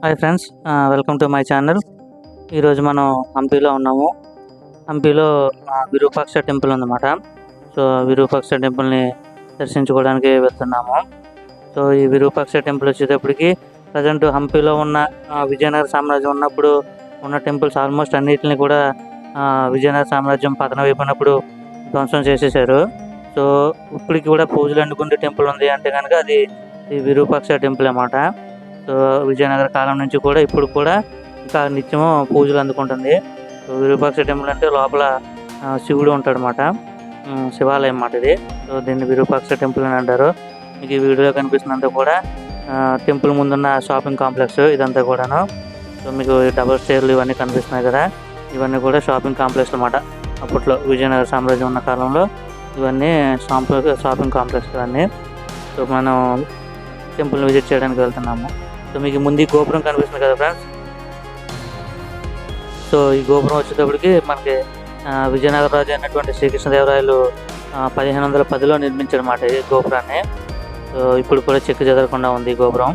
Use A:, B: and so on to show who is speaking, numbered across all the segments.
A: Hi friends, welcome to my channel. ఈరోజు మనం హంపీలో ఉన్నాము. హంపీలో విరూపాక్ష టెంపుల్ ఉందన్నమాట. సో విరూపాక్ష టెంపుల్ని దర్శించుకోవడానికి వెళ్తున్నాము. సో ఈ విరూపాక్ష టెంపుల్ వచ్చేటప్పటికి ప్రజెంట్ హంపీలో ఉన్న విజయనగర సామ్రాజ్యం ఉన్నప్పుడు ఉన్న టెంపుల్స్ ఆల్మోస్ట్ అన్నిటిని కూడా విజయనగర సామ్రాజ్యం పతనం అయిపోయినప్పుడు ధ్వంసం చేసేసారు. సో ఇప్పటికి కూడా పూజలు అందుకుంటే టెంపుల్ ఉంది అంటే కనుక అది ఈ విరూపాక్ష టెంపుల్ అన్నమాట. సో విజయనగర కాలం నుంచి కూడా ఇప్పుడు కూడా ఇంకా నిత్యము పూజలు అందుకుంటుంది. సో విరూపాక్ష టెంపుల్ అంటే లోపల శివుడు ఉంటాడు అన్నమాట. శివాలయం అన్నమాట ఇది. సో దీన్ని విరూపాక్ష టెంపుల్ అని అంటారు. మీకు ఈ వీడియోలో కనిపిస్తున్నంత కూడా టెంపుల్ ముందున్న షాపింగ్ కాంప్లెక్స్ ఇదంతా కూడాను. సో మీకు డబుల్ స్టేర్లు ఇవన్నీ కనిపిస్తున్నాయి కదా, ఇవన్నీ కూడా షాపింగ్ కాంప్లెక్స్ అన్నమాట. అప్పట్లో విజయనగర సామ్రాజ్యం ఉన్న కాలంలో ఇవన్నీ షాపింగ్ కాంప్లెక్స్ ఇవన్నీ. సో మనం టెంపుల్ని విజిట్ చేయడానికి వెళ్తున్నాము. సో మీకు ముందు గోపురం కనిపిస్తుంది కదా ఫ్రెండ్స్. సో ఈ గోపురం వచ్చేటప్పటికి మనకి విజయనగర రాజు అయినటువంటి శ్రీకృష్ణదేవరాయలు 1510లో నిర్మించారన్నమాట ఈ గోపురాన్ని. సో ఇప్పుడు కూడా చెక్కు చెదరకుండా ఉంది ఈ గోపురం.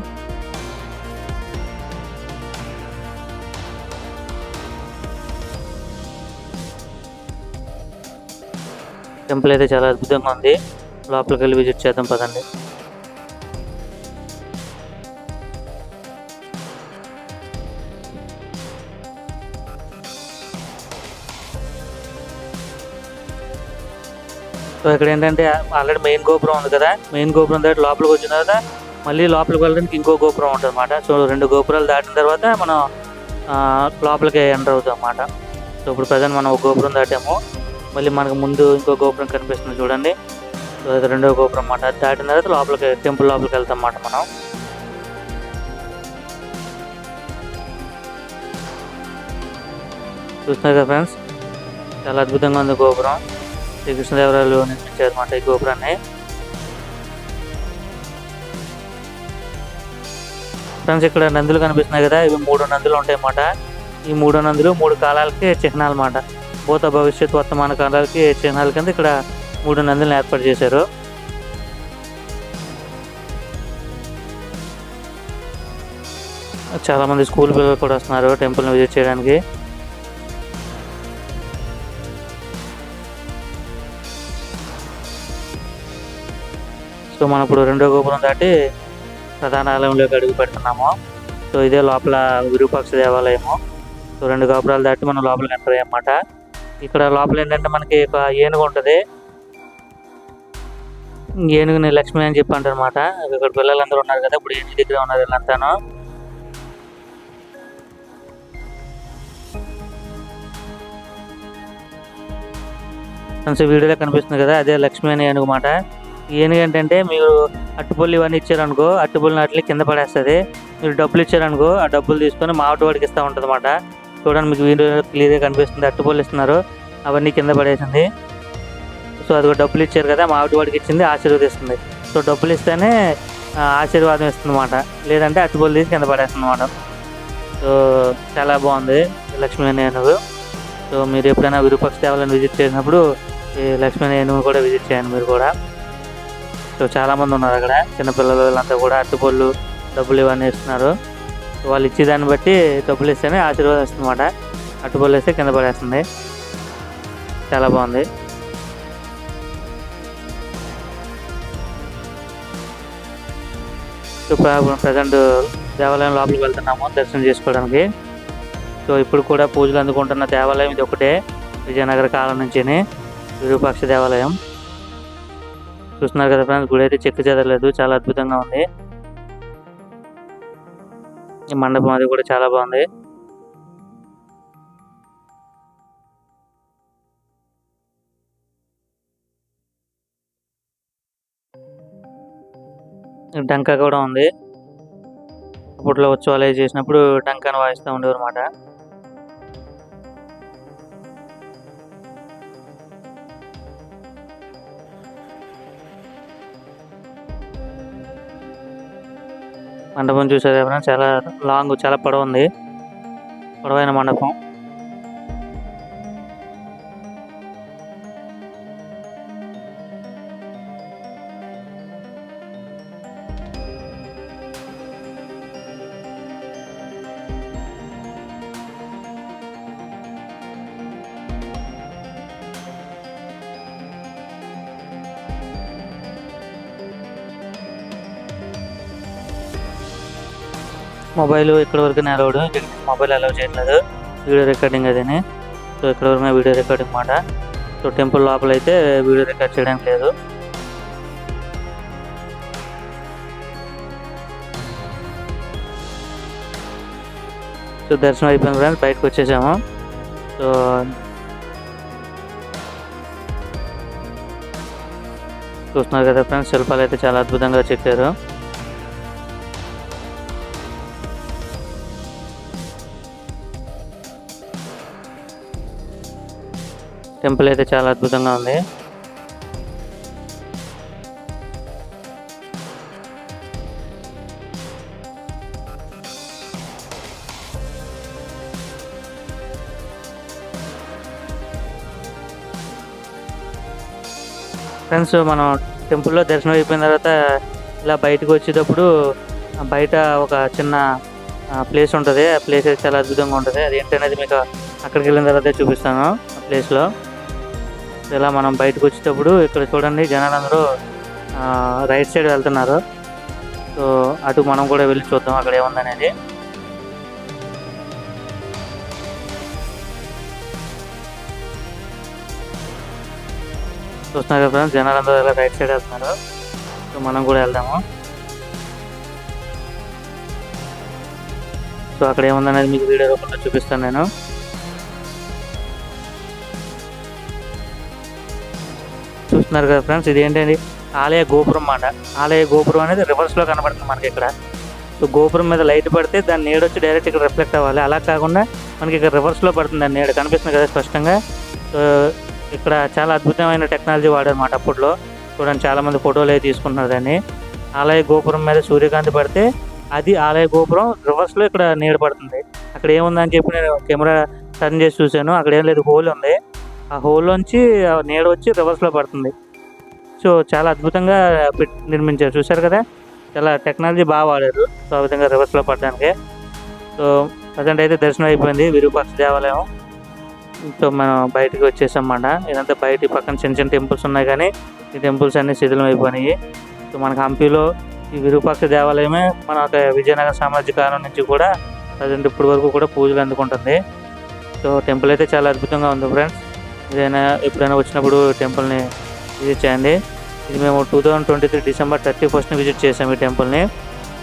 A: టెంపుల్ అయితే చాలా అద్భుతంగా ఉంది. లోపలికి వెళ్ళి విజిట్ చేద్దాం పదండి. సో ఇక్కడ ఏంటంటే ఆల్రెడీ మెయిన్ గోపురం ఉంది కదా, మెయిన్ గోపురం దాటి లోపలికి వచ్చిన తర్వాత మళ్ళీ లోపలికి వెళ్ళడానికి ఇంకో గోపురం ఉంటుంది అన్నమాట. సో 2 గోపురాలు దాటిన తర్వాత మనం లోపలికి ఎంటర్ అవుతాం అన్నమాట. సో ఇప్పుడు ప్రజెంట్ మనం ఒక గోపురం దాటాము. మళ్ళీ మనకు ముందు ఇంకో గోపురం కనిపిస్తుంది చూడండి. సో అది 2వ గోపురం అన్నమాట. అది దాటిన తర్వాత లోపలికి టెంపుల్ లోపలికి వెళ్తాం అన్నమాట మనం. చూస్తున్నారు కదా ఫ్రెండ్స్, చాలా అద్భుతంగా ఉంది గోపురం. శ్రీకృష్ణదేవరాయలు నిర్మించారు అన్నమాట ఈ గోపురాన్ని. ఫ్రెండ్స్ ఇక్కడ నందులు కనిపిస్తున్నాయి కదా, ఇవి 3 నందులు ఉంటాయి అన్నమాట. ఈ 3 నందులు 3 కాలాలకి చిహ్నాలు అన్నమాట. భూత భవిష్యత్ వర్తమాన కాలాలకి చిహ్నాల కింద ఇక్కడ 3 నందులను ఏర్పాటు చేశారు. చాలా మంది స్కూల్ పిల్లలు కూడా వస్తున్నారు టెంపుల్ని విజిట్ చేయడానికి. సో మనం ఇప్పుడు 2వ గోపురం దాటి ప్రధాన ఆలయంలోకి అడుగు పెడుతున్నాము. సో ఇదే లోపల విరూపాక్ష దేవాలయము. సో 2 గోపురాలు దాటి మనం లోపలికి ఎంటర్ అయ్యామన్నమాట. ఇక్కడ లోపల ఏంటంటే మనకి ఒక ఏనుగు ఉంటుంది. ఏనుగుని లక్ష్మి అని చెప్పి అంటారు అనమాట. ఇక్కడ పిల్లలందరూ ఉన్నారు కదా, ఇప్పుడు ఏనుగు దగ్గర ఉన్నారు వీళ్ళంతాను. వీడియోలో కనిపిస్తుంది కదా, అదే లక్ష్మి అనే ఏనుగు మాట. ఏనుగు ఏంటంటే మీరు అట్టుపల్లి ఇవన్నీ ఇచ్చారనుకో, అట్టుపల్లి నాటికి కింద పడేస్తుంది. మీరు డబ్బులు ఇచ్చారనుకో, ఆ డబ్బులు తీసుకొని మావటివాడికి ఇస్తూ ఉంటుంది అన్నమాట. చూడండి మీకు వీడియో క్లియర్గా కనిపిస్తుంది. అట్టుపల్లి ఇస్తున్నారు, అవన్నీ కింద పడేసింది. సో అది డబ్బులు ఇచ్చారు కదా, మావటివాడికి ఇచ్చింది ఆశీర్వదిస్తుంది. సో డబ్బులు ఇస్తేనే ఆశీర్వాదం ఇస్తుంది అన్నమాట, లేదంటే అట్టుపల్లి తీసి కింద పడేస్తుంది అన్నమాట. సో చాలా బాగుంది లక్ష్మీ అనే ఏనుగు. సో మీరు ఎప్పుడైనా విరూపాక్ష దేవాలయాన్ని విజిట్ చేసినప్పుడు ఈ లక్ష్మీ అనే ఏనుగు కూడా విజిట్ చేయండి మీరు కూడా. సో చాలామంది ఉన్నారు అక్కడ, చిన్నపిల్లలు వీళ్ళంతా కూడా అట్టుపళ్ళు డబ్బులు ఇవన్నీ ఇస్తున్నారు. వాళ్ళు ఇచ్చేదాన్ని బట్టి డబ్బులు ఇస్తేనే ఆశీర్వాదం ఇస్తుంది అన్నమాట. అట్టుపళ్ళు ఇస్తే కింద పడేస్తుంది. చాలా బాగుంది. సో ప్రజెంట్ దేవాలయం లోపలికి వెళ్తున్నాము దర్శనం చేసుకోవడానికి. సో ఇప్పుడు కూడా పూజలు అందుకుంటున్న దేవాలయం ఇది ఒకటే, విజయనగర కాలం నుంచి విరూపాక్ష దేవాలయం. చూస్తున్నారు కదా ఫ్రెండ్స్, గుడి అయితే చెక్కు చెదరలేదు, చాలా అద్భుతంగా ఉంది. ఈ మండపం అది కూడా చాలా బాగుంది. డంకా కూడా ఉంది. అప్పట్లో ఉత్సవాలు చేసినప్పుడు డంకాను వాయిస్తూ ఉండేవారు అన్నమాట. మండపం చూసేది ఎవరైనా చాలా లాంగ్, చాలా పొడవు ఉంది, పొడవైన మండపం. మొబైల్ ఇక్కడ వరకు అలౌడ్, మొబైల్ అలౌ చేయట్లేదు, వీడియో రికార్డింగ్ అదని. సో ఇక్కడ వరకు వీడియో రికార్డింగ్ మాట. సో టెంపుల్ లోపల అయితే వీడియో రికార్డ్ చేయడానికి లేదు. సో దర్శనం అయిపోయింది ఫ్రెండ్స్, బయటకు వచ్చేసాము. సో చూస్తున్నారు కదా ఫ్రెండ్స్, శిల్పాలు అయితే చాలా అద్భుతంగా చెక్కారు. టెంపుల్ అయితే చాలా అద్భుతంగా ఉంది. ఫ్రెండ్స్ మనం టెంపుల్లో దర్శనం అయిపోయిన తర్వాత ఇలా బయటకు వచ్చేటప్పుడు బయట ఒక చిన్న ప్లేస్ ఉంటుంది. ఆ ప్లేస్ అయితే చాలా అద్భుతంగా ఉంటుంది. అది ఏంటనేది మీకు అక్కడికి వెళ్ళిన తర్వాత చూపిస్తాను. ఆ ప్లేస్లో ఇలా మనం బయటకు వచ్చేటప్పుడు ఇక్కడ చూడండి, జనాలందరూ రైట్ సైడ్ వెళ్తున్నారు. సో అటు మనం కూడా వెళ్ళి చూద్దాం అక్కడ ఏముందనేది. చూస్తున్నారు కదా ఫ్రెండ్స్, జనాలందరూ ఇలా రైట్ సైడ్ వెళ్తున్నారు. సో మనం కూడా వెళ్దాము. సో అక్కడ ఏముందనేది మీకు వీడియో రూపంలో చూపిస్తాను నేను. చూస్తున్నారు కదా ఫ్రెండ్స్, ఇది ఏంటండి, ఆలయ గోపురం మాట. ఆలయ గోపురం అనేది రివర్స్లో కనబడుతుంది మనకి ఇక్కడ. సో గోపురం మీద లైట్ పడితే దాని నీడ వచ్చి డైరెక్ట్ ఇక్కడ రిఫ్లెక్ట్ అవ్వాలి. అలా కాకుండా మనకి ఇక్కడ రివర్స్లో పడుతుంది దాని నీడ, కనిపిస్తుంది కదా స్పష్టంగా. సో ఇక్కడ చాలా అద్భుతమైన టెక్నాలజీ వాడారన్నమాట అప్పట్లో. చూడండి, చాలామంది ఫోటోలు అయితే తీసుకుంటున్నారు దాన్ని. ఆలయ గోపురం మీద సూర్యకాంతి పడితే అది ఆలయ గోపురం రివర్స్లో ఇక్కడ నీడ పడుతుంది. అక్కడ ఏముందని చెప్పి నేను కెమెరా టర్న్ చేసి చూశాను. అక్కడ ఏం లేదు, హోల్ ఉంది. ఆ హోల్లోంచి నీడ వచ్చి రివర్స్లో పడుతుంది. సో చాలా అద్భుతంగా నిర్మించారు, చూశారు కదా. చాలా టెక్నాలజీ బాగా వాడారు సో ఆ విధంగా రివర్స్లో పడడానికి. సో ప్రజెంట్ అయితే దర్శనం అయిపోయింది విరూపాక్ష దేవాలయం. సో మనం బయటకు వచ్చేసామన్నమాట. ఇదంతా బయట పక్కన చిన్న చిన్న టెంపుల్స్ ఉన్నాయి, కానీ ఈ టెంపుల్స్ అన్నీ శిథిలం అయిపోయినాయి. సో మనకు హంపీలో ఈ విరూపాక్ష దేవాలయమే మన విజయనగర సామ్రాజ్య కాలం నుంచి కూడా ప్రజెంట్ ఇప్పటి వరకు కూడా పూజలు అందుకుంటుంది. సో టెంపుల్ అయితే చాలా అద్భుతంగా ఉంది ఫ్రెండ్స్. ఎప్పుడైనా వచ్చినప్పుడు టెంపుల్ని విజిట్ చేయండి. ఇది మేము 2023 డిసెంబర్ 31 విజిట్ చేసాము ఈ టెంపుల్ని.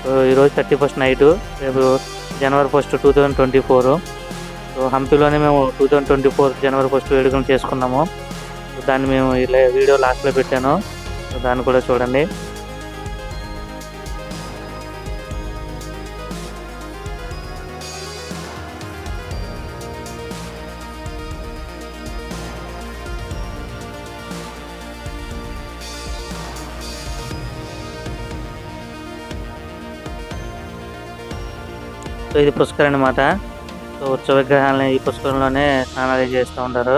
A: సో ఈరోజు 31 నైటు, రేపు జనవరి 1, 2024. సో హంపీలోనే మేము 2024 జనవరి 1 వేడుకలు చేసుకున్నాము. సో దాన్ని మేము ఇలా వీడియో లాస్ట్లో పెట్టాను, సో దాన్ని కూడా చూడండి. సో ఇది పుష్కర్ అన్నమాట. సో ఉత్సవ విగ్రహాలని ఈ పుష్కరంలోనే స్నానాలు చేస్తూ ఉంటారు.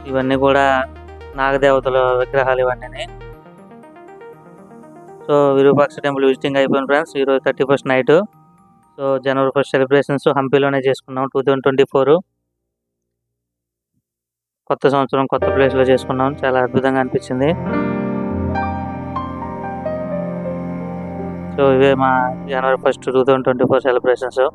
A: ఇవన్నీ కూడా నాగదేవతల విగ్రహాలు ఇవన్నీ. సో విరూపాక్ష టెంపుల్ విజిటింగ్ అయిపోయింది ఫ్రెండ్స్. ఈరోజు 31 నైట్. సో జనవరి 1 సెలబ్రేషన్స్ హంపీలోనే చేసుకున్నాం. 2024 కొత్త సంవత్సరం కొత్త ప్లేస్లో చేసుకున్నాం. చాలా అద్భుతంగా అనిపించింది. సో ఇవే మా జనవరి 1, 2024 సెలబ్రేషన్స్.